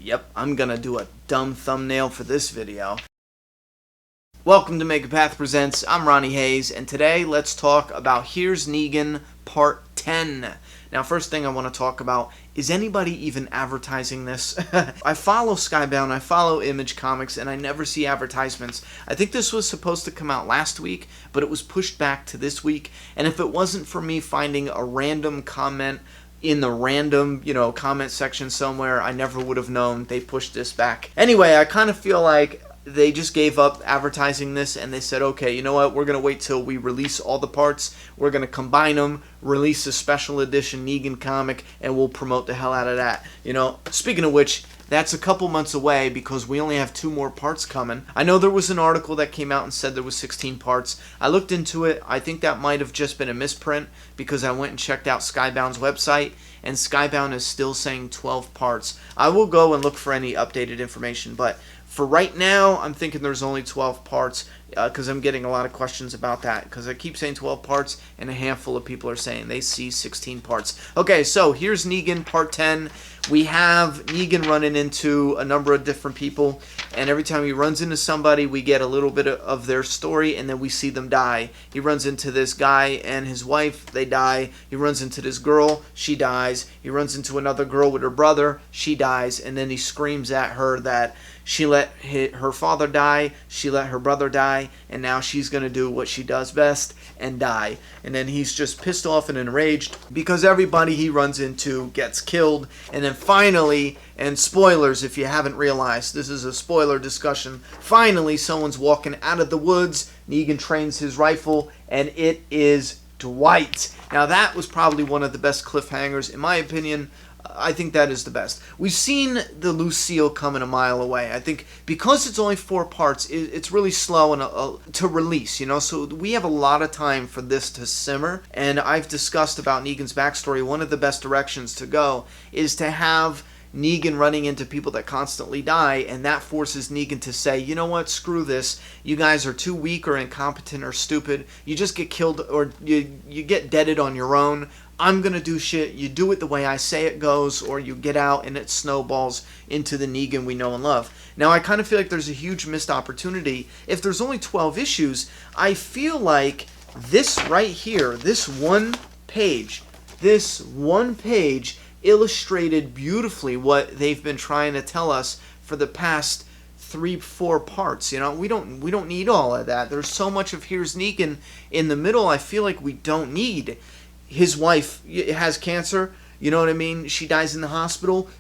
Yep, I'm gonna do a dumb thumbnail for this video. Welcome to Make a Path Presents. I'm Ronnie Hayes, and today let's talk about Here's Negan Part 10. Now, first thing I want to talk about, is anybody even advertising this? I follow Skybound, I follow Image Comics, and I never see advertisements. I think this was supposed to come out last week, but it was pushed back to this week, and if it wasn't for me finding a random comment in the random, comment section somewhere, I never would have known they pushed this back. Anyway, I kind of feel like they just gave up advertising this and they said, okay, you know what, we're going to wait till we release all the parts, we're going to combine them, release a special edition Negan comic, and we'll promote the hell out of that. Speaking of which, that's a couple months away because we only have 2 more parts coming. I know there was an article that came out and said there was 16 parts. I looked into it. I think that might have just been a misprint because I went and checked out Skybound's website, and Skybound is still saying 12 parts. I will go and look for any updated information, but for right now, I'm thinking there's only 12 parts because I'm getting a lot of questions about that because I keep saying 12 parts and a handful of people are saying they see 16 parts. Okay, so here's Negan Part 10. We have Negan running into a number of different people, and every time he runs into somebody, we get a little bit of their story, and then we see them die. He runs into this guy and his wife, they die. He runs into this girl, she dies. He runs into another girl with her brother, she dies, and then he screams at her that she let her father die, she let her brother die, and now she's going to do what she does best and die. And then he's just pissed off and enraged because everybody he runs into gets killed. And then finally, and spoilers if you haven't realized, this is a spoiler discussion, finally someone's walking out of the woods, Negan trains his rifle, and it is Dwight. Now that was probably one of the best cliffhangers, in my opinion. I think that is the best. We've seen the Lucille coming a mile away. I think because it's only 4 parts, it's really slow and to release, so we have a lot of time for this to simmer. And I've discussed about Negan's backstory. One of the best directions to go is to have Negan running into people that constantly die, and that forces Negan to say, you know what, screw this. You guys are too weak or incompetent or stupid. You just get killed or you get deaded on your own. I'm going to do shit. You do it the way I say it goes, or you get out and it snowballs into the Negan we know and love. Now, I kind of feel like there's a huge missed opportunity. If there's only 12 issues, I feel like this right here, this one page illustrated beautifully what they've been trying to tell us for the past 3-4 parts. We don't need all of that. There's so much of Here's Negan in the middle. I feel like we don't need. His wife has cancer, you know what I mean? She dies in the hospital.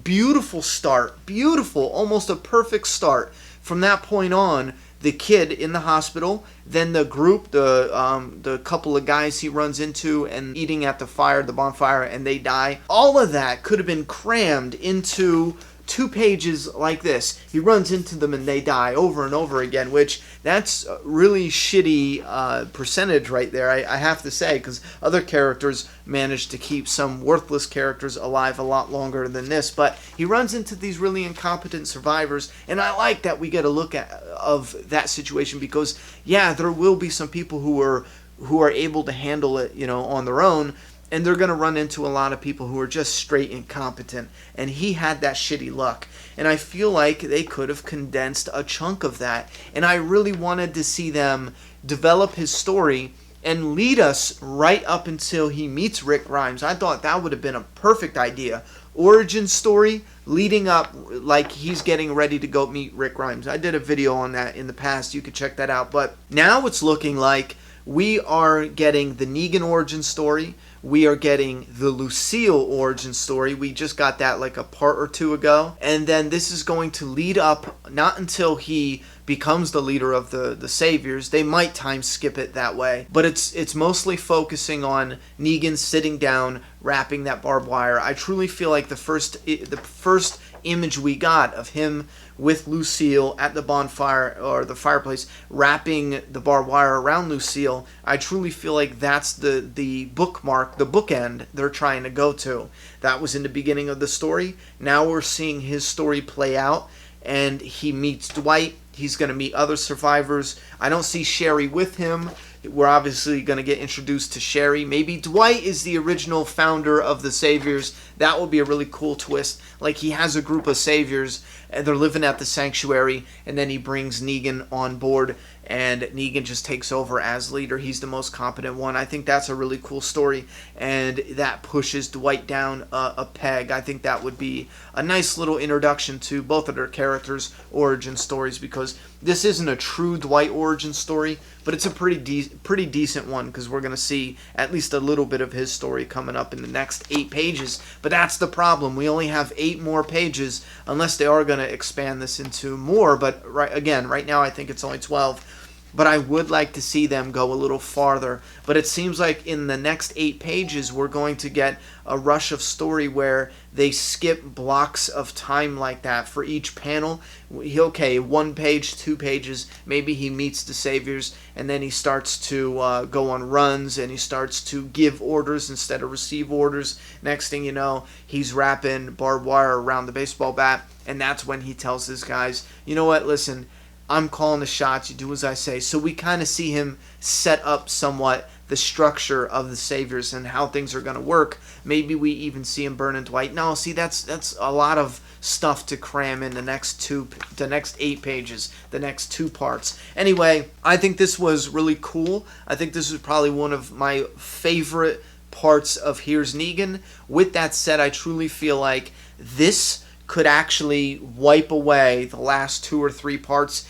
Beautiful start. Beautiful. Almost a perfect start. From that point on, the kid in the hospital, then the group, the couple of guys he runs into and eating at the bonfire, and they die. All of that could have been crammed into 2 pages like this. He runs into them and they die over and over again, which that's a really shitty percentage right there, I have to say, because other characters managed to keep some worthless characters alive a lot longer than this. But he runs into these really incompetent survivors, and I like that we get a look of that situation because, yeah, there will be some people who are able to handle it, on their own. And they're going to run into a lot of people who are just straight incompetent. And he had that shitty luck. And I feel like they could have condensed a chunk of that. And I really wanted to see them develop his story and lead us right up until he meets Rick Grimes. I thought that would have been a perfect idea. Origin story leading up like he's getting ready to go meet Rick Grimes. I did a video on that in the past. You could check that out. But now it's looking like we are getting the Negan origin story. We are getting the Lucille origin story. We just got that like a part or 2 ago. And then this is going to lead up, not until he becomes the leader of the Saviors. They might time skip it that way. But it's mostly focusing on Negan sitting down, wrapping that barbed wire. I truly feel like the first image we got of him with Lucille at the bonfire or the fireplace wrapping the barbed wire around Lucille, I truly feel like that's the bookmark, the bookend they're trying to go to. That was in the beginning of the story. Now we're seeing his story play out, and he meets Dwight. He's going to meet other survivors. I don't see Sherry with him. We're obviously going to get introduced to Sherry. Maybe Dwight is the original founder of the Saviors. That would be a really cool twist. Like, he has a group of Saviors, and they're living at the sanctuary, and then he brings Negan on board, and Negan just takes over as leader. He's the most competent one. I think that's a really cool story, and that pushes Dwight down a peg. I think that would be a nice little introduction to both of their characters' origin stories, because this isn't a true Dwight origin story, but it's a pretty decent one, because we're going to see at least a little bit of his story coming up in the next 8 pages. But that's the problem. We only have 8 more pages, unless they are going to expand this into more. But right now I think it's only 12. But I would like to see them go a little farther. But it seems like in the next 8 pages, we're going to get a rush of story where they skip blocks of time like that for each panel. Okay, 1 page, 2 pages, maybe he meets the Saviors, and then he starts to go on runs, and he starts to give orders instead of receive orders. Next thing you know, he's wrapping barbed wire around the baseball bat, and that's when he tells his guys, you know what, listen, I'm calling the shots, you do as I say. So we kind of see him set up somewhat the structure of the Saviors and how things are going to work. Maybe we even see him burning Dwight. No, see, that's a lot of stuff to cram in the next 8 pages, the next 2 parts. Anyway, I think this was really cool. I think this is probably one of my favorite parts of Here's Negan. With that said, I truly feel like this could actually wipe away the last 2 or 3 parts,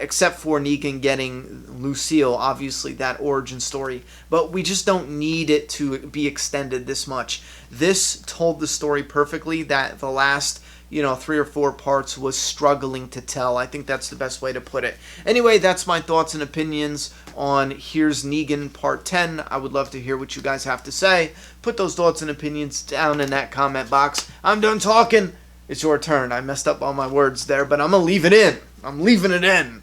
except for Negan getting Lucille, obviously, that origin story. But we just don't need it to be extended this much. This told the story perfectly that the last 3 or 4 parts was struggling to tell. I think that's the best way to put it. Anyway, that's my thoughts and opinions on Here's Negan Part 10. I would love to hear what you guys have to say. Put those thoughts and opinions down in that comment box. I'm done talking. It's your turn. I messed up all my words there, but I'm going to leave it in. I'm leaving it in.